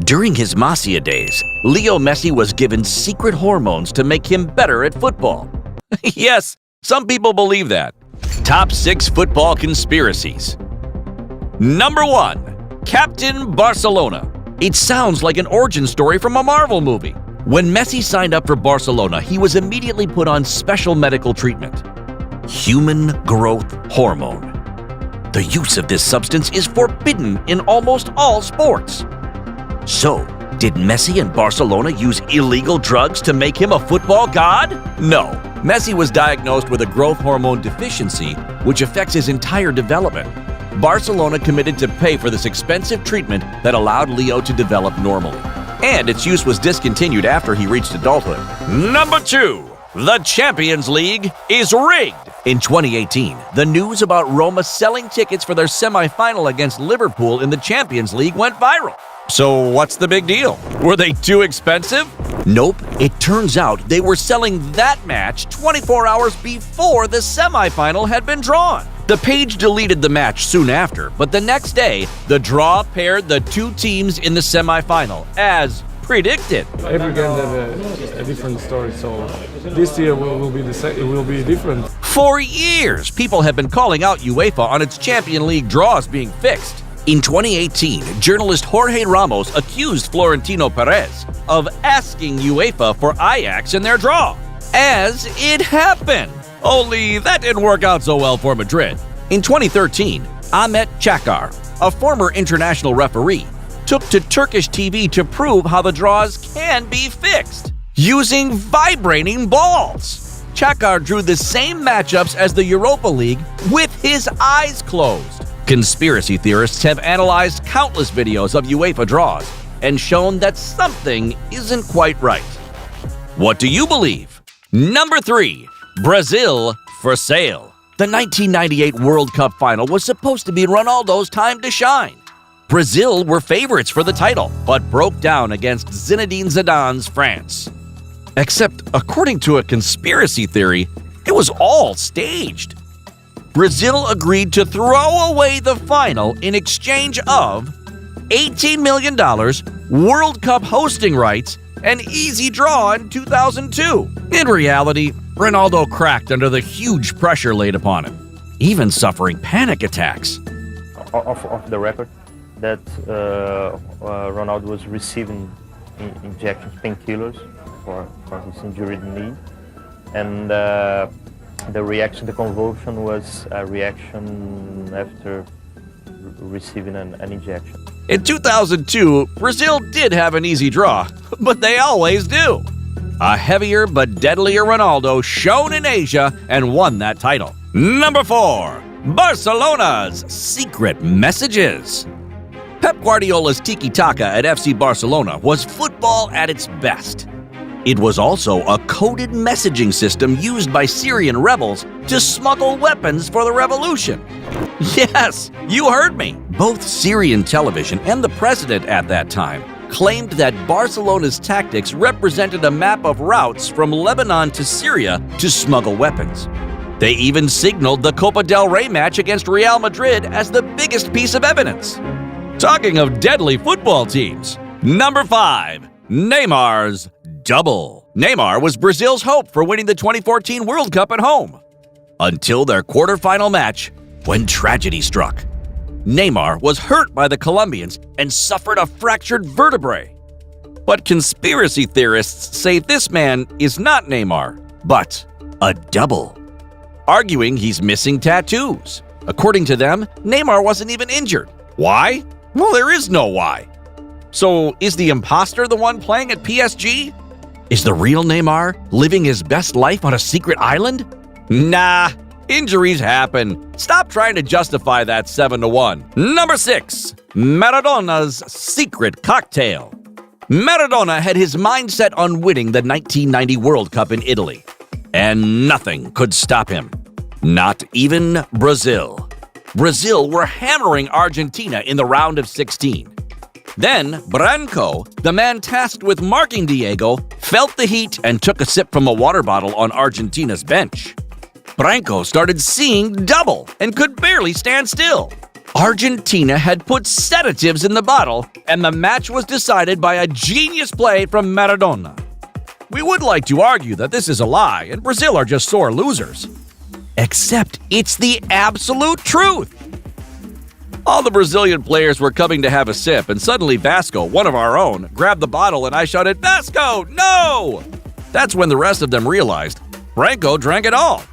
During his Masia days, Leo Messi was given secret hormones to make him better at football. Yes, some people believe that. Top 6 football conspiracies. Number 1. Captain Barcelona. It sounds like an origin story from a Marvel movie. When Messi signed up for Barcelona, he was immediately put on special medical treatment. Human growth hormone. The use of this substance is forbidden in almost all sports. So, did Messi and Barcelona use illegal drugs to make him a football god? No. Messi was diagnosed with a growth hormone deficiency, which affects his entire development. Barcelona committed to pay for this expensive treatment that allowed Leo to develop normally. And its use was discontinued after he reached adulthood. Number 2. The Champions League is rigged. In 2018, the news about Roma selling tickets for their semi-final against Liverpool in the Champions League went viral. So what's the big deal? Were they too expensive? Nope. It turns out they were selling that match 24 hours before the semi-final had been drawn. The page deleted the match soon after, but the next day, the draw paired the two teams in the semi-final, as predicted. Every game has a different story, so this year will be different. For years, people have been calling out UEFA on its Champions League draws being fixed. In 2018, journalist Jorge Ramos accused Florentino Perez of asking UEFA for Ajax in their draw. As it happened. Only that didn't work out so well for Madrid. In 2013, Ahmet Çakar, a former international referee, took to Turkish TV to prove how the draws can be fixed using vibrating balls. Çakar drew the same matchups as the Europa League with his eyes closed. Conspiracy theorists have analyzed countless videos of UEFA draws and shown that something isn't quite right. What do you believe? Number 3. Brazil for sale. The 1998 World Cup final was supposed to be Ronaldo's time to shine. Brazil were favorites for the title, but broke down against Zinedine Zidane's France. Except, according to a conspiracy theory, it was all staged. Brazil agreed to throw away the final in exchange of $18 million, World Cup hosting rights, and easy draw in 2002. In reality, Ronaldo cracked under the huge pressure laid upon him, even suffering panic attacks. Off the record, that Ronaldo was receiving injections, painkillers for his injured knee, and the reaction, the convulsion was a reaction after receiving an injection. In 2002, Brazil did have an easy draw, but they always do. A heavier but deadlier Ronaldo shone in Asia and won that title. Number 4. Barcelona's secret messages. Pep Guardiola's tiki-taka at FC Barcelona was football at its best. It was also a coded messaging system used by Syrian rebels to smuggle weapons for the revolution. Yes, you heard me. Both Syrian television and the president at that time claimed that Barcelona's tactics represented a map of routes from Lebanon to Syria to smuggle weapons. They even signaled the Copa del Rey match against Real Madrid as the biggest piece of evidence. Talking of deadly football teams, number 5, Neymar's double. Neymar was Brazil's hope for winning the 2014 World Cup at home, until their quarterfinal match when tragedy struck. Neymar was hurt by the Colombians and suffered a fractured vertebrae. But conspiracy theorists say this man is not Neymar, but a double, arguing he's missing tattoos. According to them, Neymar wasn't even injured. Why? Well, there is no why. So is the imposter the one playing at PSG? Is the real Neymar living his best life on a secret island? Nah, injuries happen. Stop trying to justify that 7-1. Number 6, Maradona's secret cocktail. Maradona had his mindset on winning the 1990 World Cup in Italy, and nothing could stop him. Not even Brazil. Brazil were hammering Argentina in the round of 16. Then, Branco, the man tasked with marking Diego, felt the heat and took a sip from a water bottle on Argentina's bench. Branco started seeing double and could barely stand still. Argentina had put sedatives in the bottle, and the match was decided by a genius play from Maradona. We would like to argue that this is a lie and Brazil are just sore losers. Except it's the absolute truth. All the Brazilian players were coming to have a sip, and suddenly Vasco, one of our own, grabbed the bottle and I shouted, "Vasco, no!" That's when the rest of them realized Franco drank it all.